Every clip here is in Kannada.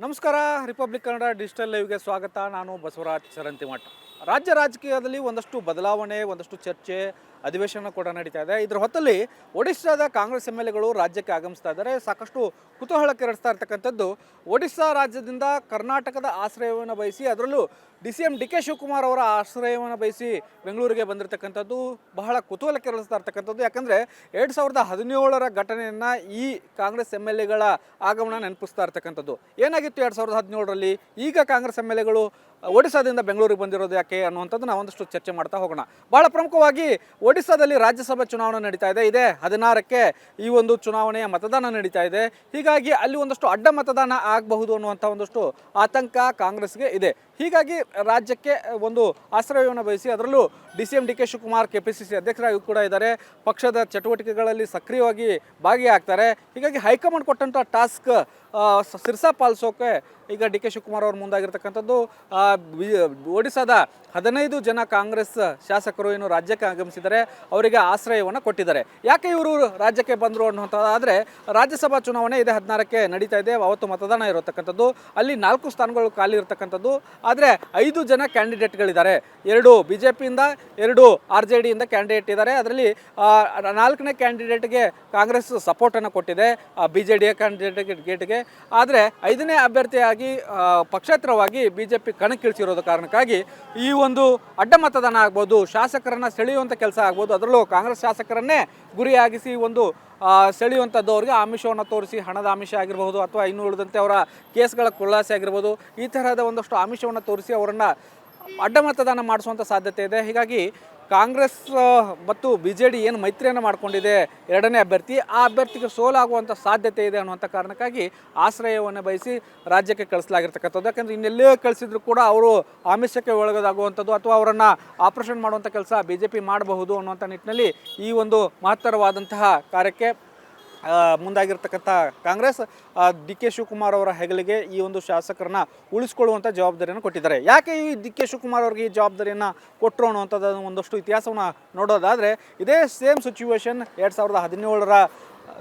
ನಮಸ್ಕಾರ. ರಿಪಬ್ಲಿಕ್ ಕನ್ನಡ ಡಿಜಿಟಲ್ ಲೈವ್ಗೆ ಸ್ವಾಗತ. ನಾನು ಬಸವರಾಜ್ ಚರಂತಿಮಠ. ರಾಜ್ಯ ರಾಜಕೀಯದಲ್ಲಿ ಒಂದಷ್ಟು ಬದಲಾವಣೆ, ಒಂದಷ್ಟು ಚರ್ಚೆ, ಅಧಿವೇಶನ ಕೂಡ ನಡೀತಾ ಇದೆ. ಇದರ ಹೊತ್ತಲ್ಲಿ ಒಡಿಶಾದ ಕಾಂಗ್ರೆಸ್ MLAಗಳು ರಾಜ್ಯಕ್ಕೆ ಆಗಮಿಸ್ತಾ ಇದ್ದಾರೆ. ಸಾಕಷ್ಟು ಕುತೂಹಲ ಕೆರಳಿಸ್ತಾ ಇರ್ತಕ್ಕಂಥದ್ದು ಒಡಿಶಾ ರಾಜ್ಯದಿಂದ ಕರ್ನಾಟಕದ ಆಶ್ರಯವನ್ನು ಬಯಸಿ, ಅದರಲ್ಲೂ CM DK ಶಿವಕುಮಾರ್ ಅವರ ಆಶ್ರಯವನ್ನು ಬಯಸಿ ಬೆಂಗಳೂರಿಗೆ ಬಂದಿರತಕ್ಕಂಥದ್ದು ಬಹಳ ಕುತೂಹಲ ಕೆರಳಿಸ್ತಾ ಇರ್ತಕ್ಕಂಥದ್ದು. ಯಾಕಂದರೆ 2017ರ ಘಟನೆಯನ್ನು ಈ ಕಾಂಗ್ರೆಸ್ MLAಗಳ ಆಗಮನ ನೆನಪಿಸ್ತಾ ಇರ್ತಕ್ಕಂಥದ್ದು. ಏನಾಗಿತ್ತು 2017ರಲ್ಲಿ? ಈಗ ಕಾಂಗ್ರೆಸ್ MLAಗಳು ಒಡಿಶಾದಿಂದ ಬೆಂಗಳೂರಿಗೆ ಬಂದಿರೋದು ಯಾಕೆ ಅನ್ನುವಂಥದ್ದು ನಾವು ಒಂದಷ್ಟು ಚರ್ಚೆ ಮಾಡ್ತಾ ಹೋಗೋಣ. ಭಾಳ ಪ್ರಮುಖವಾಗಿ ಒಡಿಶಾದಲ್ಲಿ ರಾಜ್ಯಸಭಾ ಚುನಾವಣೆ ನಡೀತಾ ಇದೆ. ಇದೇ 16ಕ್ಕೆ ಈ ಒಂದು ಚುನಾವಣೆಯ ಮತದಾನ ನಡೀತಾ ಇದೆ. ಹೀಗಾಗಿ ಅಲ್ಲಿ ಒಂದಷ್ಟು ಅಡ್ಡ ಮತದಾನ ಆಗಬಹುದು ಅನ್ನುವಂಥ ಒಂದಷ್ಟು ಆತಂಕ ಕಾಂಗ್ರೆಸ್ಗೆ ಇದೆ. ಹೀಗಾಗಿ ರಾಜ್ಯಕ್ಕೆ ಒಂದು ಆಶ್ರಯವನ್ನು ಬಯಸಿ, ಅದರಲ್ಲೂ CM DK ಶಿವಕುಮಾರ್ KPCC ಅಧ್ಯಕ್ಷರಾಗಿ ಕೂಡ ಇದ್ದಾರೆ. ಪಕ್ಷದ ಚಟುವಟಿಕೆಗಳಲ್ಲಿ ಸಕ್ರಿಯವಾಗಿ ಭಾಗಿಯಾಗ್ತಾರೆ. ಹೀಗಾಗಿ ಹೈಕಮಾಂಡ್ ಕೊಟ್ಟಂಥ ಟಾಸ್ಕ್ ಸಿರ್ಸಾ ಪಾಲಿಸೋಕೆ ಈಗ DK ಶಿವಕುಮಾರ್ ಅವರು ಮುಂದಾಗಿರ್ತಕ್ಕಂಥದ್ದು. ಒಡಿಶಾದ 15 ಜನ ಕಾಂಗ್ರೆಸ್ ಶಾಸಕರು ಏನು ರಾಜ್ಯಕ್ಕೆ ಆಗಮಿಸಿದ್ದಾರೆ, ಅವರಿಗೆ ಆಶ್ರಯವನ್ನು ಕೊಟ್ಟಿದ್ದಾರೆ. ಯಾಕೆ ಇವರು ರಾಜ್ಯಕ್ಕೆ ಬಂದರು ಅನ್ನುವಂಥದ್ದಾದರೆ, ರಾಜ್ಯಸಭಾ ಚುನಾವಣೆ ಇದೇ 16ಕ್ಕೆ ನಡೀತಾ ಇದೆ. ಅವತ್ತು ಮತದಾನ ಇರತಕ್ಕಂಥದ್ದು. ಅಲ್ಲಿ 4 ಸ್ಥಾನಗಳು ಖಾಲಿ ಇರತಕ್ಕಂಥದ್ದು. ಆದರೆ 5 ಜನ ಕ್ಯಾಂಡಿಡೇಟ್ಗಳಿದ್ದಾರೆ. 2 BJPಯಿಂದ, 2 RJDಯಿಂದ ಕ್ಯಾಂಡಿಡೇಟ್ ಇದ್ದಾರೆ. ಅದರಲ್ಲಿ 4ನೇ ಕ್ಯಾಂಡಿಡೇಟ್ಗೆ ಕಾಂಗ್ರೆಸ್ ಸಪೋರ್ಟನ್ನು ಕೊಟ್ಟಿದೆ, BJDಯ ಕ್ಯಾಂಡಿಡೇಟ್ಗೆ. ಆದರೆ 5ನೇ ಅಭ್ಯರ್ಥಿಯಾಗಿ ಪಕ್ಷೇತರವಾಗಿ BJP ಕಣಕ್ಕಿಳಿಸಿರೋದು ಕಾರಣಕ್ಕಾಗಿ ಈ ಒಂದು ಅಡ್ಡ ಮತದಾನ ಆಗ್ಬೋದು, ಶಾಸಕರನ್ನು ಸೆಳೆಯುವಂಥ ಕೆಲಸ ಆಗ್ಬೋದು. ಅದರಲ್ಲೂ ಕಾಂಗ್ರೆಸ್ ಶಾಸಕರನ್ನೇ ಗುರಿಯಾಗಿಸಿ ಒಂದು ಸೆಳೆಯುವಂಥದ್ದು, ಅವರಿಗೆ ಆಮಿಷವನ್ನು ತೋರಿಸಿ, ಹಣದ ಆಮಿಷ ಆಗಿರ್ಬೋದು ಅಥವಾ ಇನ್ನೂ ಉಳಿದಂತೆ ಅವರ ಕೇಸ್ಗಳ ಖುಲಾಸೆ ಆಗಿರ್ಬೋದು, ಈ ತರಹದ ಒಂದಷ್ಟು ಆಮಿಷವನ್ನು ತೋರಿಸಿ ಅವರನ್ನು ಅಡ್ಡ ಮತದಾನ ಮಾಡಿಸುವಂಥ ಸಾಧ್ಯತೆ ಇದೆ. ಹೀಗಾಗಿ ಕಾಂಗ್ರೆಸ್ ಮತ್ತು BJD ಏನು ಮೈತ್ರಿಯನ್ನು ಮಾಡಿಕೊಂಡಿದೆ 2ನೇ ಅಭ್ಯರ್ಥಿ, ಆ ಅಭ್ಯರ್ಥಿಗೆ ಸೋಲಾಗುವಂಥ ಸಾಧ್ಯತೆ ಇದೆ ಅನ್ನುವಂಥ ಕಾರಣಕ್ಕಾಗಿ ಆಶ್ರಯವನ್ನು ಬಯಸಿ ರಾಜ್ಯಕ್ಕೆ ಕಳಿಸಲಾಗಿರ್ತಕ್ಕಂಥದ್ದು. ಯಾಕಂದರೆ ಇನ್ನೆಲ್ಲೇ ಕಳಿಸಿದ್ರು ಕೂಡ ಅವರು ಆಮಿಷಕ್ಕೆ ಒಳಗಾಗುವಂಥದ್ದು ಅಥವಾ ಅವರನ್ನು ಆಪರೇಷನ್ ಮಾಡುವಂಥ ಕೆಲಸ BJP ಮಾಡಬಹುದು ಅನ್ನುವಂಥ ನಿಟ್ಟಿನಲ್ಲಿ ಈ ಒಂದು ಮಹತ್ತರವಾದಂತಹ ಕಾರ್ಯಕ್ಕೆ ಮುಂದಾಗಿರ್ತಕ್ಕಂಥ ಕಾಂಗ್ರೆಸ್ DK ಶಿವಕುಮಾರ್ ಅವರ ಹೆಗಲಿಗೆ ಈ ಒಂದು ಶಾಸಕರನ್ನ ಉಳಿಸ್ಕೊಳ್ಳುವಂಥ ಜವಾಬ್ದಾರಿಯನ್ನು ಕೊಟ್ಟಿದ್ದಾರೆ. ಯಾಕೆ ಈ DK ಶಿವಕುಮಾರ್ ಅವ್ರಿಗೆ ಈ ಜವಾಬ್ದಾರಿಯನ್ನು ಕೊಟ್ಟರು ಅನ್ನುವಂಥದ್ದು ಒಂದಷ್ಟು ಇತಿಹಾಸವನ್ನು ನೋಡೋದಾದರೆ, ಇದೇ ಸೇಮ್ ಸಿಚುವೇಶನ್ 2017ರ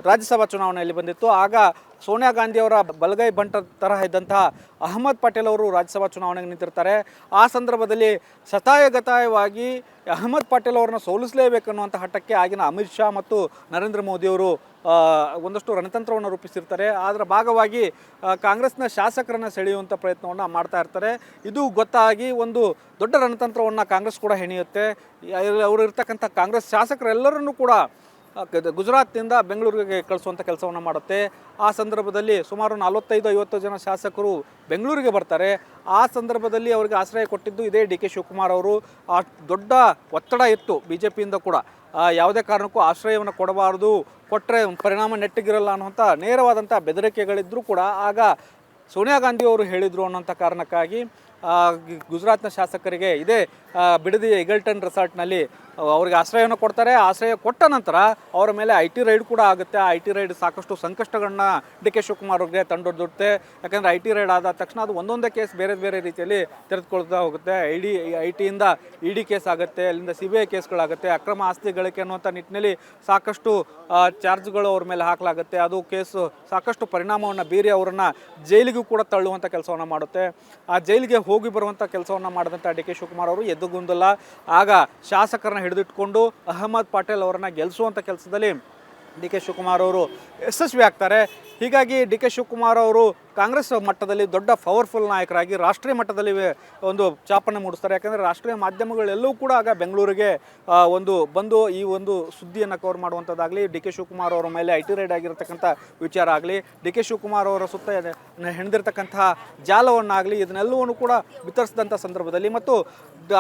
ರಾಜ್ಯಸಭಾ ಚುನಾವಣೆಯಲ್ಲಿ ಬಂದಿತ್ತು. ಆಗ ಸೋನಿಯಾ ಗಾಂಧಿಯವರ ಬಲಗೈ ಬಂಟ ತರಹ ಇದ್ದಂತಹ ಅಹಮದ್ ಪಟೇಲ್ ಅವರು ರಾಜ್ಯಸಭಾ ಚುನಾವಣೆಗೆ ನಿಂತಿರ್ತಾರೆ. ಆ ಸಂದರ್ಭದಲ್ಲಿ ಶತಾಯಗತಾಯವಾಗಿ ಅಹಮದ್ ಪಟೇಲ್ ಅವರನ್ನು ಸೋಲಿಸಲೇಬೇಕನ್ನುವಂಥ ಹಠಕ್ಕೆ ಆಗಿನ ಅಮಿತ್ ಶಾ ಮತ್ತು ನರೇಂದ್ರ ಮೋದಿಯವರು ಒಂದಷ್ಟು ರಣತಂತ್ರವನ್ನು ರೂಪಿಸಿರ್ತಾರೆ. ಅದರ ಭಾಗವಾಗಿ ಕಾಂಗ್ರೆಸ್ನ ಶಾಸಕರನ್ನು ಸೆಳೆಯುವಂಥ ಪ್ರಯತ್ನವನ್ನು ಮಾಡ್ತಾ ಇರ್ತಾರೆ. ಇದು ಗೊತ್ತಾಗಿ ಒಂದು ದೊಡ್ಡ ರಣತಂತ್ರವನ್ನು ಕಾಂಗ್ರೆಸ್ ಕೂಡ ಹೆಣೆಯುತ್ತೆ. ಅವರು ಇರ್ತಕ್ಕಂಥ ಕಾಂಗ್ರೆಸ್ ಶಾಸಕರೆಲ್ಲರನ್ನೂ ಕೂಡ ಗುಜರಾತ್ನಿಂದ ಬೆಂಗಳೂರಿಗೆ ಕಳಿಸುವಂಥ ಕೆಲಸವನ್ನು ಮಾಡುತ್ತೆ. ಆ ಸಂದರ್ಭದಲ್ಲಿ ಸುಮಾರು 45-50 ಜನ ಶಾಸಕರು ಬೆಂಗಳೂರಿಗೆ ಬರ್ತಾರೆ. ಆ ಸಂದರ್ಭದಲ್ಲಿ ಅವರಿಗೆ ಆಶ್ರಯ ಕೊಟ್ಟಿದ್ದು ಇದೇ DK ಶಿವಕುಮಾರ್ ಅವರು. ಆ ದೊಡ್ಡ ಒತ್ತಡ ಇತ್ತು BJPಯಿಂದ ಕೂಡ, ಯಾವುದೇ ಕಾರಣಕ್ಕೂ ಆಶ್ರಯವನ್ನು ಕೊಡಬಾರ್ದು, ಕೊಟ್ಟರೆ ಪರಿಣಾಮ ನೆಟ್ಟಿಗಿರಲ್ಲ ಅನ್ನುವಂಥ ನೇರವಾದಂಥ ಬೆದರಿಕೆಗಳಿದ್ದರೂ ಕೂಡ ಆಗ ಸೋನಿಯಾ ಗಾಂಧಿಯವರು ಹೇಳಿದರು ಅನ್ನೋಂಥ ಕಾರಣಕ್ಕಾಗಿ ಗುಜರಾತ್ನ ಶಾಸಕರಿಗೆ ಇದೇ ಬಿಡದಿ ಈಗಲ್ಟನ್ ರೆಸಾರ್ಟ್ನಲ್ಲಿ ಅವರಿಗೆ ಆಶ್ರಯವನ್ನು ಕೊಡ್ತಾರೆ. ಆಶ್ರಯ ಕೊಟ್ಟ ನಂತರ ಅವರ ಮೇಲೆ IT ರೈಡ್ ಕೂಡ ಆಗುತ್ತೆ. ಆ IT ರೈಡ್ ಸಾಕಷ್ಟು ಸಂಕಷ್ಟಗಳನ್ನ DK ಶಿವಕುಮಾರ್ ಅವ್ರಿಗೆ ತಂದೊಡ್ಡುತ್ತೆ. ಯಾಕಂದರೆ IT ರೈಡ್ ಆದ ತಕ್ಷಣ ಅದು ಒಂದೊಂದೇ ಕೇಸ್ ಬೇರೆ ಬೇರೆ ರೀತಿಯಲ್ಲಿ ತೆರೆದುಕೊಳ್ತಾ ಹೋಗುತ್ತೆ. IT ಯಿಂದ ED ಕೇಸ್ ಆಗುತ್ತೆ, ಅಲ್ಲಿಂದ CBI ಕೇಸ್ಗಳಾಗುತ್ತೆ, ಅಕ್ರಮ ಆಸ್ತಿ ಗಳಿಕೆ ಅನ್ನುವಂಥ ನಿಟ್ಟಿನಲ್ಲಿ ಸಾಕಷ್ಟು ಚಾರ್ಜ್ಗಳು ಅವ್ರ ಮೇಲೆ ಹಾಕಲಾಗುತ್ತೆ. ಅದು ಕೇಸು ಸಾಕಷ್ಟು ಪರಿಣಾಮವನ್ನು ಬೀರಿ ಅವರನ್ನು ಜೈಲಿಗೂ ಕೂಡ ತಳ್ಳುವಂಥ ಕೆಲಸವನ್ನು ಮಾಡುತ್ತೆ. ಆ ಜೈಲಿಗೆ ಹೋಗಿ ಬರುವಂಥ ಕೆಲಸವನ್ನು ಮಾಡಿದಂಥ DK ಶಿವಕುಮಾರ್ ಅವರು ಎದ್ದುಗುಂದಲ್ಲ. ಆಗ ಶಾಸಕರನ್ನ ಹಿಡಿದಿಟ್ಕೊಂಡು ಅಹಮದ್ ಪಟೇಲ್ ಅವರನ್ನು ಗೆಲ್ಲಿಸುವಂಥ ಕೆಲಸದಲ್ಲಿ DK ಶಿವಕುಮಾರ್ ಅವರು ಯಶಸ್ವಿ ಆಗ್ತಾರೆ. ಹೀಗಾಗಿ DK ಶಿವಕುಮಾರ್ ಅವರು ಕಾಂಗ್ರೆಸ್ ಮಟ್ಟದಲ್ಲಿ ದೊಡ್ಡ ಪವರ್ಫುಲ್ ನಾಯಕರಾಗಿ ರಾಷ್ಟ್ರೀಯ ಮಟ್ಟದಲ್ಲಿ ಒಂದು ಛಾಪನ್ನು ಮೂಡಿಸ್ತಾರೆ. ಯಾಕಂದರೆ ರಾಷ್ಟ್ರೀಯ ಮಾಧ್ಯಮಗಳೆಲ್ಲವೂ ಕೂಡ ಆಗ ಬೆಂಗಳೂರಿಗೆ ಬಂದು ಈ ಒಂದು ಸುದ್ದಿಯನ್ನು ಕವರ್ ಮಾಡುವಂಥದ್ದಾಗಲಿ, DK ಶಿವಕುಮಾರ್ ಅವರ ಮೇಲೆ IT ರೈಡ್ ಆಗಿರತಕ್ಕಂಥ ವಿಚಾರ ಆಗಲಿ, DK ಶಿವಕುಮಾರ್ ಅವರ ಸುತ್ತ ಹೆಣೆದಿರ್ತಕ್ಕಂತಹ ಜಾಲವನ್ನಾಗಲಿ, ಇದನ್ನೆಲ್ಲವನ್ನು ಕೂಡ ವಿತರಿಸಿದಂಥ ಸಂದರ್ಭದಲ್ಲಿ ಮತ್ತು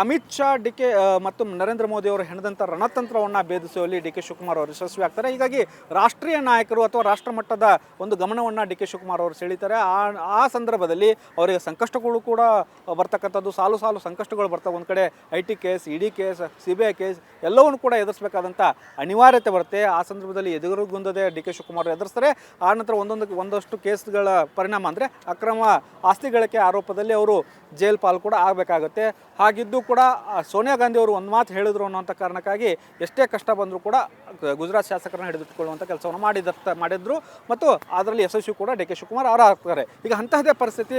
ಅಮಿತ್ ಶಾ DK ಮತ್ತು ನರೇಂದ್ರ ಮೋದಿ ಅವರು ಹೆಣೆದಂಥ ರಣತಂತ್ರವನ್ನು ಭೇದಿಸುವಲ್ಲಿ DK ಶಿವಕುಮಾರ್ ಅವರು ಯಶಸ್ವಿ ಆಗ್ತಾರೆ. ಹೀಗಾಗಿ ರಾಷ್ಟ್ರೀಯ ನಾಯಕರು ಅಥವಾ ರಾಷ್ಟ್ರ ಮಟ್ಟದ ಒಂದು ಗಮನವನ್ನು DK ಶಿವಕುಮಾರ್ ಅವರು ಸೆಳೀತಾರೆ. ಆ ಸಂದರ್ಭದಲ್ಲಿ ಅವರಿಗೆ ಸಂಕಷ್ಟಗಳು ಕೂಡ ಬರ್ತಕ್ಕಂಥದ್ದು, ಸಾಲು ಸಂಕಷ್ಟಗಳು ಬರ್ತವೆ. ಒಂದು ಕಡೆ IT case, ED case, CBI case ಎಲ್ಲವನ್ನು ಕೂಡ ಎದುರಿಸಬೇಕಾದಂಥ ಅನಿವಾರ್ಯತೆ ಬರುತ್ತೆ. ಆ ಸಂದರ್ಭದಲ್ಲಿ ಎದುರುಗುಂದದೆ DK ಶಿವಕುಮಾರ್ ಎದುರಿಸ್ತಾರೆ. ಆ ನಂತರ ಒಂದಷ್ಟು ಕೇಸ್ಗಳ ಪರಿಣಾಮ ಅಂದರೆ ಅಕ್ರಮ ಆಸ್ತಿ ಗಳಿಕೆ ಆರೋಪದಲ್ಲಿ ಅವರು ಜೈಲ್ ಪಾಲ್ ಕೂಡ ಆಗಬೇಕಾಗುತ್ತೆ. ಹಾಗಿದ್ದು ಕೂಡ ಸೋನಿಯಾ ಗಾಂಧಿ ಅವರು ಒಂದು ಮಾತು ಹೇಳಿದ್ರು ಅನ್ನೋಂಥ ಕಾರಣಕ್ಕಾಗಿ ಎಷ್ಟೇ ಕಷ್ಟ ಬಂದರೂ ಕೂಡ ಗುಜರಾತ್ ಶಾಸಕರನ್ನ ಹಿಡಿದಿಟ್ಟುಕೊಳ್ಳುವಂಥ ಕೆಲಸವನ್ನು ಮಾಡಿದ್ರು ಮತ್ತು ಅದರಲ್ಲಿ ಯಶಸ್ವಿ ಕೂಡ DK ಶಿವಕುಮಾರ್ ಅವರಾಗ್ತಾರೆ. ಮಾಡ್ತಾರೆ. ಈಗ ಅಂತಹದೇ ಪರಿಸ್ಥಿತಿ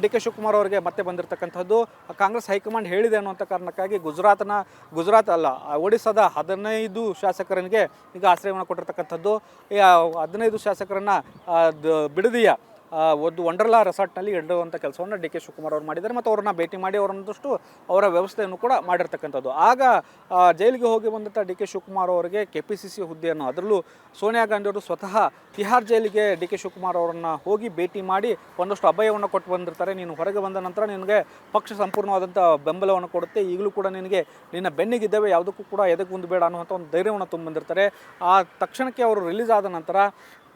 ಡಿ ಕೆ ಶಿವಕುಮಾರ್ ಅವರಿಗೆ ಮತ್ತೆ ಬಂದಿರತಕ್ಕಂಥದ್ದು. ಕಾಂಗ್ರೆಸ್ ಹೈಕಮಾಂಡ್ ಹೇಳಿದೆ ಅನ್ನುವಂಥ ಕಾರಣಕ್ಕಾಗಿ ಗುಜರಾತ್ ಅಲ್ಲ, ಒಡಿಸ್ಸಾದ 15 ಶಾಸಕರಿಗೆ ಈಗ ಆಶ್ರಯವನ್ನು ಕೊಟ್ಟಿರ್ತಕ್ಕಂಥದ್ದು. 15 ಶಾಸಕರನ್ನು ಬಿಡದಿಯ ಒಂದು ವಂಡರ್ಲಾ ರೆಸಾರ್ಟ್ನಲ್ಲಿ ಇಡುವಂಥ ಕೆಲಸವನ್ನು ಡಿ ಕೆ ಶಿವಕುಮಾರ್ ಅವರು ಮಾಡಿದ್ದಾರೆ ಮತ್ತು ಅವ್ರನ್ನ ಭೇಟಿ ಮಾಡಿ ಅವರನ್ನಷ್ಟು ಅವರ ವ್ಯವಸ್ಥೆಯನ್ನು ಕೂಡ ಮಾಡಿರ್ತಕ್ಕಂಥದ್ದು. ಆಗ ಜೈಲಿಗೆ ಹೋಗಿ ಬಂದಂಥ ಡಿ ಕೆ ಶಿವಕುಮಾರ್ ಅವರಿಗೆ KPCC ಹುದ್ದೆಯನ್ನು, ಅದರಲ್ಲೂ ಸೋನಿಯಾ ಗಾಂಧಿ ಅವರು ಸ್ವತಃ ತಿಹಾರ್ ಜೈಲಿಗೆ ಡಿ ಕೆ ಶಿವಕುಮಾರ್ ಅವರನ್ನು ಹೋಗಿ ಭೇಟಿ ಮಾಡಿ ಒಂದಷ್ಟು ಅಭಯವನ್ನು ಕೊಟ್ಟು ಬಂದಿರ್ತಾರೆ. ನೀನು ಹೊರಗೆ ಬಂದ ನಂತರ ನಿನಗೆ ಪಕ್ಷ ಸಂಪೂರ್ಣವಾದಂಥ ಬೆಂಬಲವನ್ನು ಕೊಡುತ್ತೆ, ಈಗಲೂ ಕೂಡ ನಿನಗೆ ನಿನ್ನ ಬೆನ್ನಿಗಿದ್ದೇವೆ, ಯಾವುದಕ್ಕೂ ಕೂಡ ಎದಕ್ಕೆ ಮುಂದೆ ಅನ್ನುವಂಥ ಒಂದು ಧೈರ್ಯವನ್ನು ತುಂಬಂದಿರ್ತಾರೆ. ಆ ತಕ್ಷಣಕ್ಕೆ ಅವರು ರಿಲೀಸ್ ಆದ ನಂತರ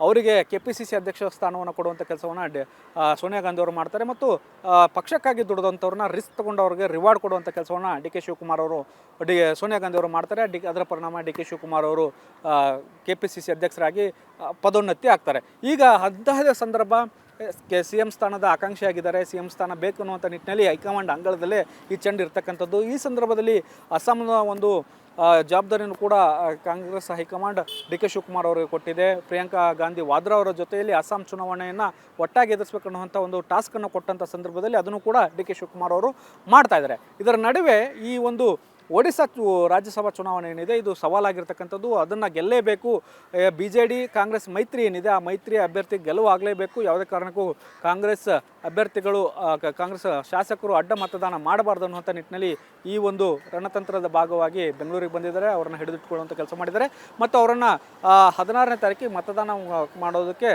ಅವರಿಗೆ KPCC ಅಧ್ಯಕ್ಷ ಸ್ಥಾನವನ್ನು ಕೊಡುವಂಥ ಕೆಲಸವನ್ನು ಸೋನಿಯಾ ಗಾಂಧಿ ಅವರು ಮಾಡ್ತಾರೆ ಮತ್ತು ಪಕ್ಷಕ್ಕಾಗಿ ದುಡಿದಂಥವ್ರನ್ನ ರಿಸ್ಕ್ ತೊಗೊಂಡವ್ರಿಗೆ ರಿವಾರ್ಡ್ ಕೊಡುವಂಥ ಕೆಲಸವನ್ನು ಡಿ ಕೆ ಶಿವಕುಮಾರ್ ಅವರು ಸೋನಿಯಾ ಗಾಂಧಿ ಅವರು ಮಾಡ್ತಾರೆ. ಅದರ ಪರಿಣಾಮ ಡಿ ಕೆ ಶಿವಕುಮಾರ್ ಅವರು KPCC ಅಧ್ಯಕ್ಷರಾಗಿ ಪದೋನ್ನತಿ ಆಗ್ತಾರೆ. ಈಗ ಅಂತಹದೇ ಸಂದರ್ಭ CM ಸ್ಥಾನದ ಆಕಾಂಕ್ಷಿಯಾಗಿದ್ದಾರೆ. CM ಸ್ಥಾನ ಬೇಕು ಅನ್ನುವಂಥ ನಿಟ್ಟಿನಲ್ಲಿ ಹೈಕಮಾಂಡ್ ಅಂಗಳದಲ್ಲೇ ಈ ಚೆಂಡು ಇರ್ತಕ್ಕಂಥದ್ದು. ಈ ಸಂದರ್ಭದಲ್ಲಿ ಅಸ್ಸಾಂನ ಒಂದು ಜವಾಬ್ದಾರಿಯನ್ನು ಕೂಡ Congress high command D K Shivakumar ಅವರಿಗೆ ಕೊಟ್ಟಿದೆ. ಪ್ರಿಯಾಂಕಾ ಗಾಂಧಿ ವಾದ್ರಾ ಅವರ ಜೊತೆಯಲ್ಲಿ ಅಸ್ಸಾಂ ಚುನಾವಣೆಯನ್ನು ಒಟ್ಟಾಗಿ ಎದುರಿಸಬೇಕನ್ನುವಂಥ ಒಂದು ಟಾಸ್ಕನ್ನು ಕೊಟ್ಟಂಥ ಸಂದರ್ಭದಲ್ಲಿ ಅದನ್ನು ಕೂಡ ಡಿ ಕೆ ಶಿವಕುಮಾರ್ ಅವರು ಮಾಡ್ತಾ ಇದ್ದಾರೆ. ಇದರ ನಡುವೆ ಈ ಒಂದು ಒಡಿಶಾ ರಾಜ್ಯಸಭಾ ಚುನಾವಣೆ ಏನಿದೆ ಇದು ಸವಾಲಾಗಿರ್ತಕ್ಕಂಥದ್ದು. ಅದನ್ನು ಗೆಲ್ಲೇಬೇಕು. BJD ಕಾಂಗ್ರೆಸ್ ಮೈತ್ರಿ ಏನಿದೆ ಆ ಮೈತ್ರಿ ಅಭ್ಯರ್ಥಿ ಗೆಲುವಾಗಲೇಬೇಕು. ಯಾವುದೇ ಕಾರಣಕ್ಕೂ ಕಾಂಗ್ರೆಸ್ ಅಭ್ಯರ್ಥಿಗಳು ಕಾಂಗ್ರೆಸ್ ಶಾಸಕರು ಅಡ್ಡ ಮತದಾನ ಮಾಡಬಾರ್ದು ಅನ್ನುವಂಥ ನಿಟ್ಟಿನಲ್ಲಿ ಈ ಒಂದು ರಣತಂತ್ರದ ಭಾಗವಾಗಿ ಬೆಂಗಳೂರಿಗೆ ಬಂದಿದ್ದಾರೆ. ಅವರನ್ನು ಹಿಡಿದಿಟ್ಟುಕೊಳ್ಳುವಂಥ ಕೆಲಸ ಮಾಡಿದ್ದಾರೆ ಮತ್ತು ಅವರನ್ನು 16ನೇ ತಾರೀಕಿಗೆ ಮತದಾನ ಮಾಡೋದಕ್ಕೆ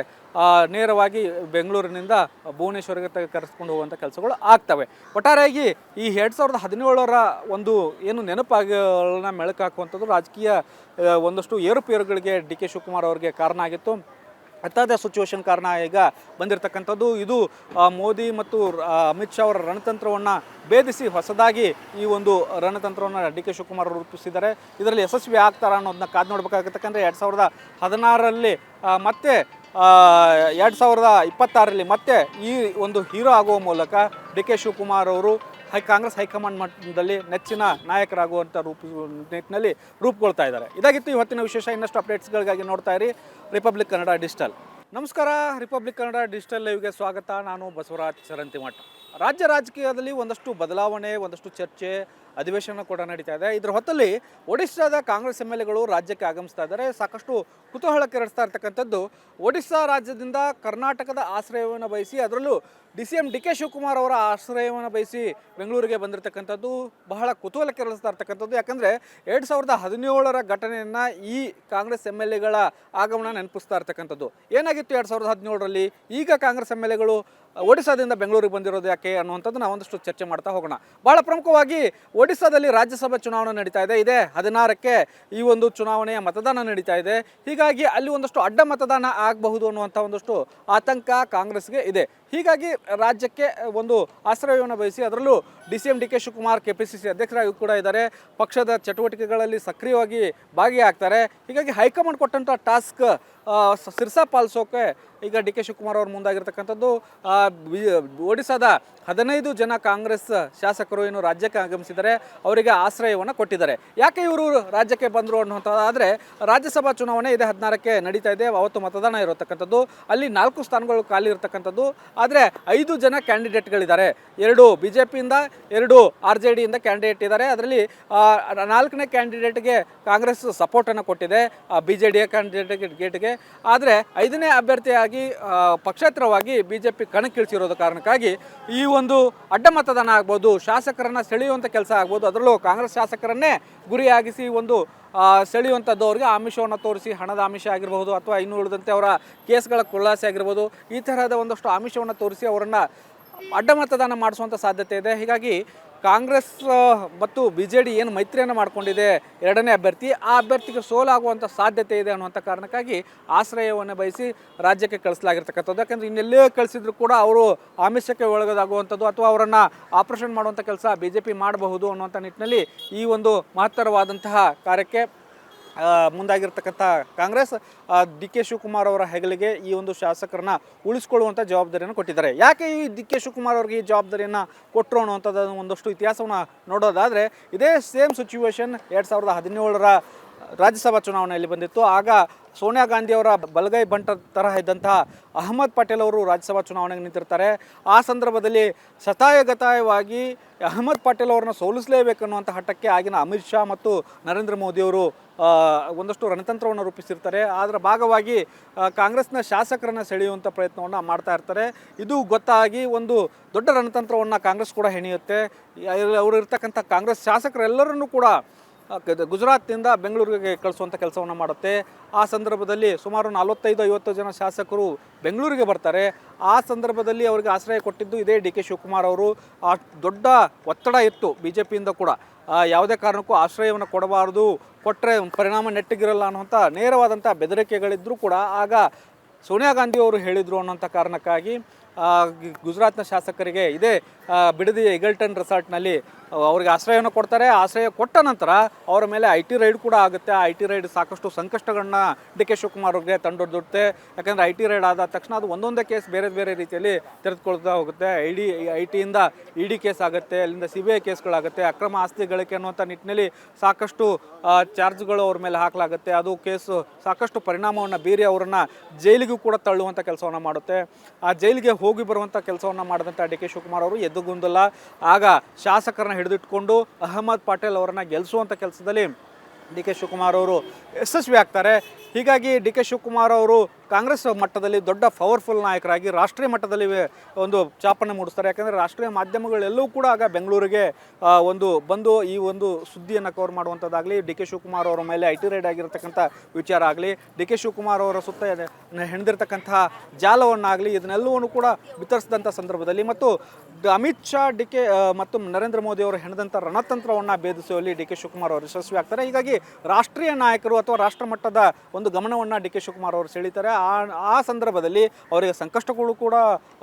ನೇರವಾಗಿ ಬೆಂಗಳೂರಿನಿಂದ ಭುವನೇಶ್ವರಿಗೆ ಕರೆಸ್ಕೊಂಡು ಹೋಗುವಂಥ ಕೆಲಸಗಳು ಆಗ್ತವೆ. ಒಟ್ಟಾರೆಯಾಗಿ ಈ 2017ರ ಒಂದು ಏನು ನೆನಪಾಗಳನ್ನ ಮೆಳಕು ಹಾಕುವಂಥದ್ದು ರಾಜಕೀಯ ಒಂದಷ್ಟು ಏರುಪೇರುಗಳಿಗೆ ಡಿ ಕೆ ಶಿವಕುಮಾರ್ ಅವರಿಗೆ ಕಾರಣ ಆಗಿತ್ತು. ಅಂಥದ್ದೇ ಸಿಚುವೇಶನ್ ಕಾರಣ ಈಗ ಬಂದಿರತಕ್ಕಂಥದ್ದು. ಇದು ಮೋದಿ ಮತ್ತು ಅಮಿತ್ ಶಾ ಅವರ ರಣತಂತ್ರವನ್ನು ಭೇದಿಸಿ ಹೊಸದಾಗಿ ಈ ಒಂದು ರಣತಂತ್ರವನ್ನು ಡಿ ಕೆ ಶಿವಕುಮಾರ್ ಅವರು ರೂಪಿಸಿದ್ದಾರೆ. ಇದರಲ್ಲಿ ಯಶಸ್ವಿ ಆಗ್ತಾರಾ ಅನ್ನೋದನ್ನ ಕಾದು ನೋಡಬೇಕಾಗತ್ತಕ್ಕಂದ್ರೆ 2016ರಲ್ಲಿ ಮತ್ತೆ 2026ರಲ್ಲಿ ಮತ್ತೆ ಈ ಒಂದು ಹೀರೋ ಆಗುವ ಮೂಲಕ ಡಿ ಕೆ ಶಿವಕುಮಾರ್ ಅವರು ಕಾಂಗ್ರೆಸ್ ಹೈಕಮಾಂಡ್ ಮಟ್ಟದಲ್ಲಿ ನೆಚ್ಚಿನ ನಾಯಕರಾಗುವಂಥ ನಿಟ್ಟಿನಲ್ಲಿ ರೂಪುಗೊಳ್ತಾ ಇದ್ದಾರೆ. ಇದಾಗಿತ್ತು ಇವತ್ತಿನ ವಿಶೇಷ. ಇನ್ನಷ್ಟು ಅಪ್ಡೇಟ್ಸ್ಗಳಿಗಾಗಿ ನೋಡ್ತಾ ಇರಿ ರಿಪಬ್ಲಿಕ್ ಕನ್ನಡ ಡಿಜಿಟಲ್. ನಮಸ್ಕಾರ, ರಿಪಬ್ಲಿಕ್ ಕನ್ನಡ ಡಿಜಿಟಲ್ ಲೈವ್ಗೆ ಸ್ವಾಗತ. ನಾನು ಬಸವರಾಜ್ ಚರಂತಿಮಠ. ರಾಜ್ಯ ರಾಜಕೀಯದಲ್ಲಿ ಒಂದಷ್ಟು ಬದಲಾವಣೆ, ಒಂದಷ್ಟು ಚರ್ಚೆ, ಅಧಿವೇಶನ ಕೂಡ ನಡೀತಾ ಇದೆ. ಇದರ ಹೊತ್ತಲ್ಲಿ ಒಡಿಶಾದ ಕಾಂಗ್ರೆಸ್ MLAಗಳು ರಾಜ್ಯಕ್ಕೆ ಆಗಮಿಸ್ತಾ ಇದ್ದಾರೆ. ಸಾಕಷ್ಟು ಕುತೂಹಲ ಕೆರಳಿಸ್ತಾ ಇರ್ತಕ್ಕಂಥದ್ದು ಒಡಿಶಾ ರಾಜ್ಯದಿಂದ ಕರ್ನಾಟಕದ ಆಶ್ರಯವನ್ನು ಬಯಸಿ, ಅದರಲ್ಲೂ CM ಡಿ ಕೆ ಶಿವಕುಮಾರ್ ಅವರ ಆಶ್ರಯವನ್ನು ಬಯಸಿ ಬೆಂಗಳೂರಿಗೆ ಬಂದಿರತಕ್ಕಂಥದ್ದು ಬಹಳ ಕುತೂಹಲ ಕೆರಳಿಸ್ತಾ ಇರ್ತಕ್ಕಂಥದ್ದು. ಯಾಕಂದರೆ 2017ರ ಘಟನೆಯನ್ನು ಈ ಕಾಂಗ್ರೆಸ್ MLAಗಳ ಆಗಮನ ನೆನಪಿಸ್ತಾ ಇರ್ತಕ್ಕಂಥದ್ದು. ಏನಾಗಿತ್ತು 2017ರಲ್ಲಿ? ಈಗ ಕಾಂಗ್ರೆಸ್ MLAಗಳು ಒಡಿಶಾದಿಂದ ಬೆಂಗಳೂರಿಗೆ ಬಂದಿರೋದು ಯಾಕೆ ಅನ್ನುವಂಥದ್ದು ನಾವು ಒಂದಷ್ಟು ಚರ್ಚೆ ಮಾಡ್ತಾ ಹೋಗೋಣ. ಬಹಳ ಪ್ರಮುಖವಾಗಿ ಒಡಿಶಾದಲ್ಲಿ ರಾಜ್ಯಸಭಾ ಚುನಾವಣೆ ನಡೀತಾ ಇದೆ. ಇದೇ 16ಕ್ಕೆ ಈ ಒಂದು ಚುನಾವಣೆಯ ಮತದಾನ ನಡೀತಾ ಇದೆ. ಹೀಗಾಗಿ ಅಲ್ಲಿ ಒಂದಷ್ಟು ಅಡ್ಡ ಮತದಾನ ಆಗಬಹುದು ಅನ್ನುವಂಥ ಒಂದಷ್ಟು ಆತಂಕ ಕಾಂಗ್ರೆಸ್ಗೆ ಇದೆ. ಹೀಗಾಗಿ ರಾಜ್ಯಕ್ಕೆ ಒಂದು ಆಶ್ರಯವನ್ನು ಬಯಸಿ, ಅದರಲ್ಲೂ CM D K Shivakumar KPCC ಅಧ್ಯಕ್ಷರಾಗಿ ಕೂಡ ಇದ್ದಾರೆ. ಪಕ್ಷದ ಚಟುವಟಿಕೆಗಳಲ್ಲಿ ಸಕ್ರಿಯವಾಗಿ ಭಾಗಿಯಾಗ್ತಾರೆ. ಹೀಗಾಗಿ ಹೈಕಮಾಂಡ್ ಕೊಟ್ಟಂಥ ಟಾಸ್ಕ್ ಸಿರ್ಸಾ ಪಾಲಿಸೋಕೆ ಈಗ ಡಿ ಕೆ ಶಿವಕುಮಾರ್ ಅವರು ಮುಂದಾಗಿರ್ತಕ್ಕಂಥದ್ದು. ಒಡಿಶಾದ 15 ಜನ ಕಾಂಗ್ರೆಸ್ ಶಾಸಕರು ಏನು ರಾಜ್ಯಕ್ಕೆ ಆಗಮಿಸಿದ್ದಾರೆ, ಅವರಿಗೆ ಆಶ್ರಯವನ್ನು ಕೊಟ್ಟಿದ್ದಾರೆ. ಯಾಕೆ ಇವರು ರಾಜ್ಯಕ್ಕೆ ಬಂದರು ಅನ್ನುವಂಥದ್ದಾದರೆ, ರಾಜ್ಯಸಭಾ ಚುನಾವಣೆ ಇದೇ 16ಕ್ಕೆ ನಡೀತಾ ಇದೆ. ಅವತ್ತು ಮತದಾನ ಇರತಕ್ಕಂಥದ್ದು. ಅಲ್ಲಿ 4 ಸ್ಥಾನಗಳು ಖಾಲಿ ಇರತಕ್ಕಂಥದ್ದು. ಆದರೆ 5 ಜನ ಕ್ಯಾಂಡಿಡೇಟ್ಗಳಿದ್ದಾರೆ. 2 BJPಯಿಂದ, 2 RJDಯಿಂದ ಕ್ಯಾಂಡಿಡೇಟ್ ಇದ್ದಾರೆ. ಅದರಲ್ಲಿ 4ನೇ ಕ್ಯಾಂಡಿಡೇಟ್ಗೆ ಕಾಂಗ್ರೆಸ್ ಸಪೋರ್ಟನ್ನು ಕೊಟ್ಟಿದೆ, BJDಯ ಕ್ಯಾಂಡಿಡೇಟ್ಗೆ. ಆದರೆ 5ನೇ ಅಭ್ಯರ್ಥಿಯಾಗಿ ಪಕ್ಷೇತರವಾಗಿ BJP ಕಣಕ್ಕಿಳಿಸಿರೋದ ಕಾರಣಕ್ಕಾಗಿ ಈ ಒಂದು ಅಡ್ಡ ಮತದಾನ ಆಗ್ಬೋದು, ಶಾಸಕರನ್ನು ಸೆಳೆಯುವಂಥ ಕೆಲಸ ಆಗ್ಬೋದು. ಅದರಲ್ಲೂ ಕಾಂಗ್ರೆಸ್ ಶಾಸಕರನ್ನೇ ಗುರಿಯಾಗಿಸಿ ಒಂದು ಸೆಳೆಯುವಂಥದ್ದು, ಅವರಿಗೆ ಆಮಿಷವನ್ನು ತೋರಿಸಿ, ಹಣದ ಆಮಿಷ ಆಗಿರ್ಬೋದು ಅಥವಾ ಇನ್ನೂ ಉಳಿದಂತೆ ಅವರ ಕೇಸ್ಗಳ ಖುಲಾಸೆ ಆಗಿರ್ಬೋದು, ಈ ತರಹದ ಒಂದಷ್ಟು ಆಮಿಷವನ್ನು ತೋರಿಸಿ ಅವರನ್ನು ಅಡ್ಡ ಮತದಾನ ಮಾಡಿಸುವಂಥ ಸಾಧ್ಯತೆ ಇದೆ. ಹೀಗಾಗಿ ಕಾಂಗ್ರೆಸ್ ಮತ್ತು BJD ಏನು ಮೈತ್ರಿಯನ್ನು ಮಾಡಿಕೊಂಡಿದೆ 2ನೇ ಅಭ್ಯರ್ಥಿ, ಆ ಅಭ್ಯರ್ಥಿಗೆ ಸೋಲಾಗುವಂಥ ಸಾಧ್ಯತೆ ಇದೆ ಅನ್ನುವಂಥ ಕಾರಣಕ್ಕಾಗಿ ಆಶ್ರಯವನ್ನು ಬಯಸಿ ರಾಜ್ಯಕ್ಕೆ ಕಳಿಸಲಾಗಿರ್ತಕ್ಕಂಥದ್ದು. ಯಾಕಂದರೆ ಇನ್ನೆಲ್ಲೇ ಕಳಿಸಿದ್ರು ಕೂಡ ಅವರು ಆಮಿಷಕ್ಕೆ ಒಳಗಾಗುವಂಥದ್ದು ಅಥವಾ ಅವರನ್ನು ಆಪರೇಷನ್ ಮಾಡುವಂಥ ಕೆಲಸ BJP ಮಾಡಬಹುದು ಅನ್ನುವಂಥ ನಿಟ್ಟಿನಲ್ಲಿ ಈ ಒಂದು ಮಹತ್ತರವಾದಂತಹ ಕಾರ್ಯಕ್ಕೆ ಮುಂದಾಗಿರ್ತಕ್ಕಂಥ ಕಾಂಗ್ರೆಸ್ ಡಿ ಕೆ ಶಿವಕುಮಾರ್ ಅವರ ಹೆಗಲಿಗೆ ಈ ಒಂದು ಶಾಸಕರನ್ನ ಉಳಿಸ್ಕೊಳ್ಳುವಂಥ ಜವಾಬ್ದಾರಿಯನ್ನು ಕೊಟ್ಟಿದ್ದಾರೆ. ಯಾಕೆ ಈ ಡಿ ಕೆ ಶಿವಕುಮಾರ್ ಅವರಿಗೆ ಈ ಜವಾಬ್ದಾರಿಯನ್ನು ಕೊಟ್ಟರು ಅನ್ನುವಂಥದ್ದು ಒಂದಷ್ಟು ಇತಿಹಾಸವನ್ನು ನೋಡೋದಾದರೆ, ಇದೇ ಸೇಮ್ ಸಿಚುವೇಶನ್ 2017ರ ರಾಜ್ಯಸಭಾ ಚುನಾವಣೆಯಲ್ಲಿ ಬಂದಿತ್ತು. ಆಗ ಸೋನಿಯಾ ಗಾಂಧಿಯವರ ಬಲಗೈ ಬಂಟ ತರಹ ಇದ್ದಂತಹ ಅಹಮದ್ ಪಟೇಲ್ ಅವರು ರಾಜ್ಯಸಭಾ ಚುನಾವಣೆಗೆ ನಿಂತಿರ್ತಾರೆ. ಆ ಸಂದರ್ಭದಲ್ಲಿ ಶತಾಯಗತಾಯವಾಗಿ ಅಹಮದ್ ಪಟೇಲ್ ಅವರನ್ನ ಸೋಲಿಸಲೇಬೇಕನ್ನುವಂಥ ಹಠಕ್ಕೆ ಆಗಿನ ಅಮಿತ್ ಶಾ ಮತ್ತು ನರೇಂದ್ರ ಮೋದಿಯವರು ಒಂದಷ್ಟು ರಣತಂತ್ರವನ್ನು ರೂಪಿಸಿರ್ತಾರೆ. ಅದರ ಭಾಗವಾಗಿ ಕಾಂಗ್ರೆಸ್ನ ಶಾಸಕರನ್ನು ಸೆಳೆಯುವಂಥ ಪ್ರಯತ್ನವನ್ನು ಮಾಡ್ತಾ ಇರ್ತಾರೆ. ಇದು ಗೊತ್ತಾಗಿ ಒಂದು ದೊಡ್ಡ ರಣತಂತ್ರವನ್ನು ಕಾಂಗ್ರೆಸ್ ಕೂಡ ಹೆಣೆಯುತ್ತೆ. ಅವರು ಇರ್ತಕ್ಕಂಥ ಕಾಂಗ್ರೆಸ್ ಶಾಸಕರೆಲ್ಲರನ್ನೂ ಕೂಡ ಗುಜರಾತ್ನಿಂದ ಬೆಂಗಳೂರಿಗೆ ಕಳಿಸುವಂಥ ಕೆಲಸವನ್ನು ಮಾಡುತ್ತೆ. ಆ ಸಂದರ್ಭದಲ್ಲಿ ಸುಮಾರು 45-50 ಜನ ಶಾಸಕರು ಬೆಂಗಳೂರಿಗೆ ಬರ್ತಾರೆ. ಆ ಸಂದರ್ಭದಲ್ಲಿ ಅವರಿಗೆ ಆಶ್ರಯ ಕೊಟ್ಟಿದ್ದು ಇದೇ ಡಿ ಕೆ ಶಿವಕುಮಾರ್ ಅವರು. ಆ ದೊಡ್ಡ ಒತ್ತಡ ಇತ್ತು ಬಿ ಜೆ ಪಿಯಿಂದ ಕೂಡ, ಯಾವುದೇ ಕಾರಣಕ್ಕೂ ಆಶ್ರಯವನ್ನು ಕೊಡಬಾರ್ದು, ಕೊಟ್ಟರೆ ಪರಿಣಾಮ ನೆಟ್ಟಿಗಿರಲ್ಲ ಅನ್ನುವಂಥ ನೇರವಾದಂಥ ಬೆದರಿಕೆಗಳಿದ್ದರೂ ಕೂಡ ಆಗ ಸೋನಿಯಾ ಗಾಂಧಿಯವರು ಹೇಳಿದರು ಅನ್ನೋಂಥ ಕಾರಣಕ್ಕಾಗಿ ಗುಜರಾತ್ನ ಶಾಸಕರಿಗೆ ಇದೇ ಬಿಡದಿಯ ಈಗಲ್ಟನ್ ರೆಸಾರ್ಟ್ನಲ್ಲಿ ಅವರಿಗೆ ಆಶ್ರಯವನ್ನು ಕೊಡ್ತಾರೆ. ಆಶ್ರಯ ಕೊಟ್ಟ ನಂತರ ಅವರ ಮೇಲೆ ಐ ಟಿ ರೈಡ್ ಕೂಡ ಆಗುತ್ತೆ. ಆ ಐ ಟಿ ರೈಡ್ ಸಾಕಷ್ಟು ಸಂಕಷ್ಟಗಳನ್ನ ಡಿ ಕೆ ಶಿವಕುಮಾರ್ ಅವ್ರಿಗೆ ತಂದೊಡ್ಡುತ್ತೆ. ಯಾಕಂದರೆ ಐ ಟಿ ರೈಡ್ ಆದ ತಕ್ಷಣ ಅದು ಒಂದೊಂದೇ ಕೇಸ್ ಬೇರೆ ಬೇರೆ ರೀತಿಯಲ್ಲಿ ತೆರೆದುಕೊಳ್ತಾ ಹೋಗುತ್ತೆ. ಐ ಟಿಯಿಂದ ಇ ಡಿ ಕೇಸ್ ಆಗುತ್ತೆ, ಅಲ್ಲಿಂದ ಸಿ ಬಿ ಐ ಕೇಸ್ಗಳಾಗುತ್ತೆ. ಅಕ್ರಮ ಆಸ್ತಿ ಗಳಿಕೆ ಅನ್ನುವಂಥ ನಿಟ್ಟಿನಲ್ಲಿ ಸಾಕಷ್ಟು ಚಾರ್ಜ್ಗಳು ಅವ್ರ ಮೇಲೆ ಹಾಕಲಾಗುತ್ತೆ. ಅದು ಕೇಸು ಸಾಕಷ್ಟು ಪರಿಣಾಮವನ್ನು ಬೀರಿ ಅವರನ್ನು ಜೈಲಿಗೂ ಕೂಡ ತಳ್ಳುವಂಥ ಕೆಲಸವನ್ನು ಮಾಡುತ್ತೆ. ಆ ಜೈಲಿಗೆ ಹೋಗಿ ಬರುವಂಥ ಕೆಲಸವನ್ನು ಮಾಡಿದಂಥ ಡಿ ಕೆ ಶಿವಕುಮಾರ್ ಅವರು ಎದ್ದುಗುಂದಲ್ಲ. ಆಗ ಶಾಸಕರನ್ನ ಹಿಡಿದಿಟ್ಕೊಂಡು ಅಹಮದ್ ಪಟೇಲ್ ಅವರನ್ನು ಗೆಲ್ಲಿಸುವಂಥ ಕೆಲಸದಲ್ಲಿ ಡಿ ಕೆ ಶಿವಕುಮಾರ್ ಅವರು ಯಶಸ್ವಿ ಆಗ್ತಾರೆ. ಹೀಗಾಗಿ ಡಿ ಕೆ ಶಿವಕುಮಾರ್ ಅವರು ಕಾಂಗ್ರೆಸ್ ಮಟ್ಟದಲ್ಲಿ ದೊಡ್ಡ ಪವರ್ಫುಲ್ ನಾಯಕರಾಗಿ ರಾಷ್ಟ್ರೀಯ ಮಟ್ಟದಲ್ಲಿ ಒಂದು ಛಾಪನ್ನು ಮೂಡಿಸ್ತಾರೆ. ಯಾಕಂದರೆ ರಾಷ್ಟ್ರೀಯ ಮಾಧ್ಯಮಗಳೆಲ್ಲವೂ ಕೂಡ ಆಗ ಬೆಂಗಳೂರಿಗೆ ಬಂದು ಈ ಒಂದು ಸುದ್ದಿಯನ್ನು ಕವರ್ ಮಾಡುವಂಥದ್ದಾಗಲಿ, ಡಿ ಕೆ ಶಿವಕುಮಾರ್ ಅವರ ಮೇಲೆ ಐ ಟಿ ರೈಡ್ ಆಗಿರತಕ್ಕಂಥ ವಿಚಾರ ಆಗಲಿ, ಡಿ ಕೆ ಶಿವಕುಮಾರ್ ಅವರ ಸುತ್ತ ಹೆಣೆದಿರ್ತಕ್ಕಂತಹ ಜಾಲವನ್ನಾಗಲಿ, ಇದನ್ನೆಲ್ಲವನ್ನು ಕೂಡ ಬಿತ್ತರಿಸಿದಂಥ ಸಂದರ್ಭದಲ್ಲಿ ಮತ್ತು ಅಮಿತ್ ಶಾ ಮತ್ತು ನರೇಂದ್ರ ಮೋದಿ ಅವರು ಹೆಣೆದಂಥ ರಣತಂತ್ರವನ್ನು ಭೇದಿಸುವಲ್ಲಿ ಡಿ ಕೆ ಶಿವಕುಮಾರ್ ಅವರು ಯಶಸ್ವಿ ಆಗ್ತಾರೆ. ಹೀಗಾಗಿ ರಾಷ್ಟ್ರೀಯ ನಾಯಕರು ಅಥವಾ ರಾಷ್ಟ್ರ ಮಟ್ಟದ ಒಂದು ಗಮನವನ್ನು ಡಿ ಕೆ ಶಿವಕುಮಾರ್ ಅವರು ಸೆಳೀತಾರೆ. ಆ ಸಂದರ್ಭದಲ್ಲಿ ಅವರಿಗೆ ಸಂಕಷ್ಟಗಳು ಕೂಡ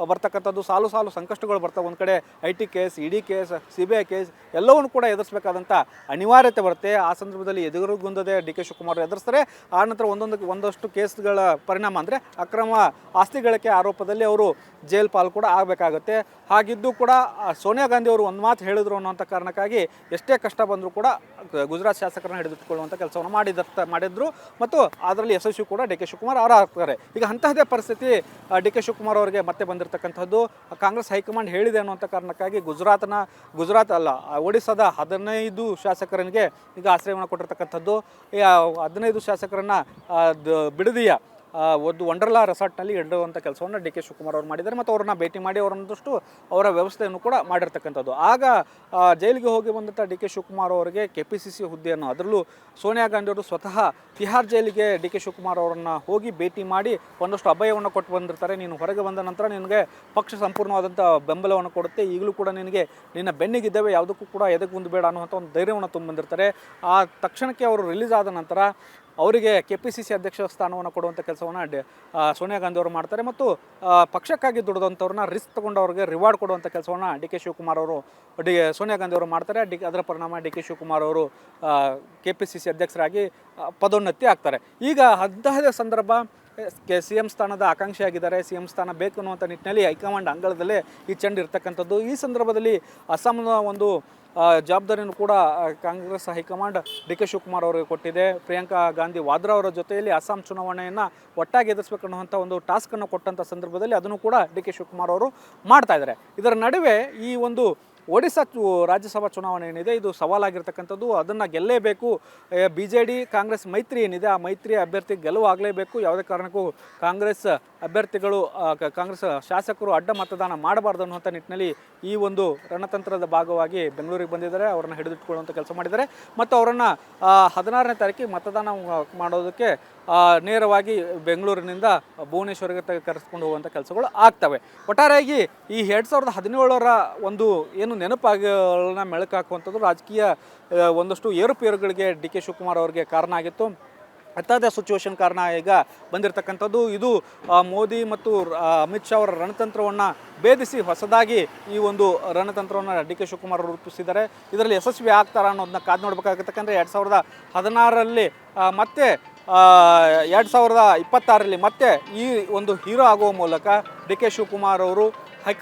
ಬರ್ತಕ್ಕಂಥದ್ದು, ಸಾಲು ಸಂಕಷ್ಟಗಳು ಬರ್ತವೆ. ಒಂದು ಕಡೆ I T case, E D case, C B I case ಎಲ್ಲವನ್ನು ಕೂಡ ಎದುರಿಸಬೇಕಾದಂಥ ಅನಿವಾರ್ಯತೆ ಬರುತ್ತೆ. ಆ ಸಂದರ್ಭದಲ್ಲಿ ಎದುರುಗುಂದದೆ ಡಿ ಕೆ ಶಿವಕುಮಾರ್ ಎದುರಿಸ್ತಾರೆ. ಆ ನಂತರ ಒಂದಷ್ಟು ಕೇಸ್ಗಳ ಪರಿಣಾಮ ಅಂದರೆ ಅಕ್ರಮ ಆಸ್ತಿ ಗಳಿಕೆ ಆರೋಪದಲ್ಲಿ ಅವರು ಜೈಲ್ ಪಾಲ್ ಕೂಡ ಆಗಬೇಕಾಗುತ್ತೆ. ಹಾಗಿದ್ದು ಕೂಡ ಸೋನಿಯಾ ಗಾಂಧಿ ಅವರು ಒಂದು ಮಾತು ಹೇಳಿದ್ರು ಅನ್ನೋಂಥ ಕಾರಣಕ್ಕಾಗಿ ಎಷ್ಟೇ ಕಷ್ಟ ಬಂದರೂ ಕೂಡ ಗುಜರಾತ್ ಶಾಸಕರನ್ನ ಹಿಡಿದಿಟ್ಟುಕೊಳ್ಳುವಂಥ ಕೆಲಸವನ್ನು ಮಾಡಿದ್ರು ಮತ್ತು ಅದರಲ್ಲಿ ಯಶಸ್ವಿ ಕೂಡ ಡಿ ಕೆ ಶಿವಕುಮಾರ್ ಅವರು ಆಗ್ತಾರೆ. ಈಗ ಅಂತಹದೇ ಪರಿಸ್ಥಿತಿ ಡಿ ಕೆ ಶಿವಕುಮಾರ್ ಅವರಿಗೆ ಮತ್ತೆ ಬಂದಿರತಕ್ಕಂಥದ್ದು. ಕಾಂಗ್ರೆಸ್ ಹೈಕಮಾಂಡ್ ಹೇಳಿದೆ ಅನ್ನುವಂಥ ಕಾರಣಕ್ಕಾಗಿ ಗುಜರಾತ್ ಅಲ್ಲ, ಒಡಿಸ್ಸಾದ 15 ಶಾಸಕರಿಗೆ ಈಗ ಆಶ್ರಯವನ್ನು ಕೊಟ್ಟಿರ್ತಕ್ಕಂಥದ್ದು. 15 ಶಾಸಕರನ್ನು ಬಿಡದಿಯ ಒಂದು ವಂಡರ್ಲಾ ರೆಸಾರ್ಟ್ನಲ್ಲಿ ಇಡುವಂಥ ಕೆಲಸವನ್ನು ಡಿ ಕೆ ಶಿವಕುಮಾರ್ ಅವರು ಮಾಡಿದ್ದಾರೆ ಮತ್ತು ಅವ್ರನ್ನ ಭೇಟಿ ಮಾಡಿ ಅವರೊಂದಷ್ಟು ಅವರ ವ್ಯವಸ್ಥೆಯನ್ನು ಕೂಡ ಮಾಡಿರ್ತಕ್ಕಂಥದ್ದು. ಆಗ ಜೈಲಿಗೆ ಹೋಗಿ ಬಂದಂಥ ಡಿ ಕೆ ಶಿವಕುಮಾರ್ ಅವರಿಗೆ ಕೆ ಪಿ ಸಿ ಸಿ ಹುದ್ದೆಯನ್ನು, ಅದರಲ್ಲೂ ಸೋನಿಯಾ ಗಾಂಧಿ ಅವರು ಸ್ವತಃ ತಿಹಾರ್ ಜೈಲಿಗೆ ಡಿ ಕೆ ಶಿವಕುಮಾರ್ ಅವರನ್ನು ಹೋಗಿ ಭೇಟಿ ಮಾಡಿ ಒಂದಷ್ಟು ಅಭಯವನ್ನು ಕೊಟ್ಟು ಬಂದಿರ್ತಾರೆ. ನೀನು ಹೊರಗೆ ಬಂದ ನಂತರ ನಿನಗೆ ಪಕ್ಷ ಸಂಪೂರ್ಣವಾದಂಥ ಬೆಂಬಲವನ್ನು ಕೊಡುತ್ತೆ, ಈಗಲೂ ಕೂಡ ನಿನ್ನ ಬೆನ್ನಿಗಿದ್ದೇವೆ, ಯಾವುದಕ್ಕೂ ಕೂಡ ಎದಕ್ಕೆ ಮುಂದಬೇಡ ಅನ್ನುವಂಥ ಒಂದು ಧೈರ್ಯವನ್ನು ತುಂಬ ಬಂದಿರ್ತಾರೆ. ಆ ತಕ್ಷಣಕ್ಕೆ ಅವರು ರಿಲೀಸ್ ಆದ ನಂತರ ಅವರಿಗೆ ಕೆ ಪಿ ಸಿ ಸಿ ಅಧ್ಯಕ್ಷ ಸ್ಥಾನವನ್ನು ಕೊಡುವಂಥ ಕೆಲಸವನ್ನು ಸೋನಿಯಾ ಗಾಂಧಿ ಅವರು ಮಾಡ್ತಾರೆ ಮತ್ತು ಪಕ್ಷಕ್ಕಾಗಿ ದುಡಿದಂಥವ್ರನ್ನ ರಿಸ್ಕ್ ತೊಗೊಂಡವ್ರಿಗೆ ರಿವಾರ್ಡ್ ಕೊಡುವಂಥ ಕೆಲಸವನ್ನು ಡಿ ಕೆ ಶಿವಕುಮಾರ್ ಅವರು ಸೋನಿಯಾ ಗಾಂಧಿ ಅವರು ಮಾಡ್ತಾರೆ. ಅದರ ಪರಿಣಾಮ ಡಿ ಕೆ ಶಿವಕುಮಾರ್ ಅವರು ಕೆ ಪಿ ಸಿ ಸಿ ಅಧ್ಯಕ್ಷರಾಗಿ ಪದೋನ್ನತಿ ಆಗ್ತಾರೆ. ಈಗ ಅಂತಹದೇ ಸಂದರ್ಭ, ಸಿ ಎಂ ಸ್ಥಾನದ ಆಕಾಂಕ್ಷಿಯಾಗಿದ್ದಾರೆ. ಸಿ ಎಂ ಸ್ಥಾನ ಬೇಕು ಅನ್ನುವಂಥ ನಿಟ್ಟಿನಲ್ಲಿ ಹೈಕಮಾಂಡ್ ಅಂಗಳದಲ್ಲೇ ಈ ಚೆಂಡು ಇರ್ತಕ್ಕಂಥದ್ದು. ಈ ಸಂದರ್ಭದಲ್ಲಿ ಅಸ್ಸಾಂನ ಒಂದು ಜವಾಬ್ದಾರಿಯನ್ನು ಕೂಡ Congress high command D K Shivakumar ಅವರಿಗೆ ಕೊಟ್ಟಿದೆ. ಪ್ರಿಯಾಂಕಾ ಗಾಂಧಿ ವಾದ್ರಾ ಅವರ ಜೊತೆಯಲ್ಲಿ ಅಸ್ಸಾಂ ಚುನಾವಣೆಯನ್ನು ಒಟ್ಟಾಗಿ ಎದುರಿಸಬೇಕನ್ನುವಂಥ ಒಂದು ಟಾಸ್ಕನ್ನು ಕೊಟ್ಟಂಥ ಸಂದರ್ಭದಲ್ಲಿ ಅದನ್ನು ಕೂಡ ಡಿ ಕೆ ಶಿವಕುಮಾರ್ ಅವರು ಮಾಡ್ತಾ ಇದ್ದಾರೆ. ಇದರ ನಡುವೆ ಈ ಒಂದು ಒಡಿಶಾ ರಾಜ್ಯಸಭಾ ಚುನಾವಣೆ ಏನಿದೆ ಇದು ಸವಾಲಾಗಿರ್ತಕ್ಕಂಥದ್ದು. ಅದನ್ನು ಗೆಲ್ಲೇಬೇಕು. ಬಿ ಜೆ ಡಿ ಕಾಂಗ್ರೆಸ್ ಮೈತ್ರಿ ಏನಿದೆ ಆ ಮೈತ್ರಿ ಅಭ್ಯರ್ಥಿ ಗೆಲುವಾಗಲೇಬೇಕು. ಯಾವುದೇ ಕಾರಣಕ್ಕೂ ಕಾಂಗ್ರೆಸ್ ಅಭ್ಯರ್ಥಿಗಳು ಕಾಂಗ್ರೆಸ್ ಶಾಸಕರು ಅಡ್ಡ ಮತದಾನ ಮಾಡಬಾರ್ದು ಅನ್ನುವಂಥ ನಿಟ್ಟಿನಲ್ಲಿ ಈ ಒಂದು ರಣತಂತ್ರದ ಭಾಗವಾಗಿ ಬೆಂಗಳೂರಿಗೆ ಬಂದಿದ್ದಾರೆ. ಅವರನ್ನು ಹಿಡಿದಿಟ್ಟುಕೊಳ್ಳುವಂಥ ಕೆಲಸ ಮಾಡಿದ್ದಾರೆ ಮತ್ತು ಅವರನ್ನು 16ನೇ ತಾರೀಕಿಗೆ ಮತದಾನ ಮಾಡೋದಕ್ಕೆ ನೇರವಾಗಿ ಬೆಂಗಳೂರಿನಿಂದ ಭುವನೇಶ್ವರಿಗೆ ಕರೆಸ್ಕೊಂಡು ಹೋಗುವಂಥ ಕೆಲಸಗಳು ಆಗ್ತವೆ. ಒಟ್ಟಾರೆಯಾಗಿ ಈ 2017ರ ಒಂದು ಏನು ನೆನಪಾಗಳನ್ನ ಮೆಳಕು ಹಾಕುವಂಥದ್ದು ರಾಜಕೀಯ ಒಂದಷ್ಟು ಏರುಪೇರುಗಳಿಗೆ ಡಿ ಕೆ ಶಿವಕುಮಾರ್ ಅವರಿಗೆ ಕಾರಣ ಆಗಿತ್ತು. ಅಂಥದ್ದೇ ಸಿಚುವೇಶನ್ ಕಾರಣ ಈಗ ಬಂದಿರತಕ್ಕಂಥದ್ದು. ಇದು ಮೋದಿ ಮತ್ತು ಅಮಿತ್ ಶಾ ಅವರ ರಣತಂತ್ರವನ್ನು ಭೇದಿಸಿ ಹೊಸದಾಗಿ ಈ ಒಂದು ರಣತಂತ್ರವನ್ನು ಡಿ ಕೆ ಶಿವಕುಮಾರ್ ಅವರು ರೂಪಿಸಿದ್ದಾರೆ. ಇದರಲ್ಲಿ ಯಶಸ್ವಿ ಆಗ್ತಾರ ಅನ್ನೋದನ್ನ ಕಾದು ನೋಡಬೇಕಾಗತ್ತಕ್ಕಂದರೆ 2016ರಲ್ಲಿ ಮತ್ತೆ 2026ರಲ್ಲಿ ಮತ್ತೆ ಈ ಒಂದು ಹೀರೋ ಆಗುವ ಮೂಲಕ ಡಿ ಕೆ ಶಿವಕುಮಾರ್ ಅವರು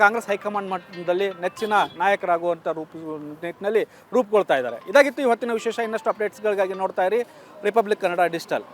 ಕಾಂಗ್ರೆಸ್ ಹೈಕಮಾಂಡ್ ಮಟ್ಟದಲ್ಲಿ ನೆಚ್ಚಿನ ನಾಯಕರಾಗುವಂಥ ನಿಟ್ಟಿನಲ್ಲಿ ರೂಪುಗೊಳ್ತಾ ಇದ್ದಾರೆ. ಇದಾಗಿತ್ತು ಇವತ್ತಿನ ವಿಶೇಷ. ಇನ್ನಷ್ಟು ಅಪ್ಡೇಟ್ಸ್ಗಳಿಗಾಗಿ ನೋಡ್ತಾ ಇರಿ ರಿಪಬ್ಲಿಕ್ ಕನ್ನಡ ಡಿಜಿಟಲ್.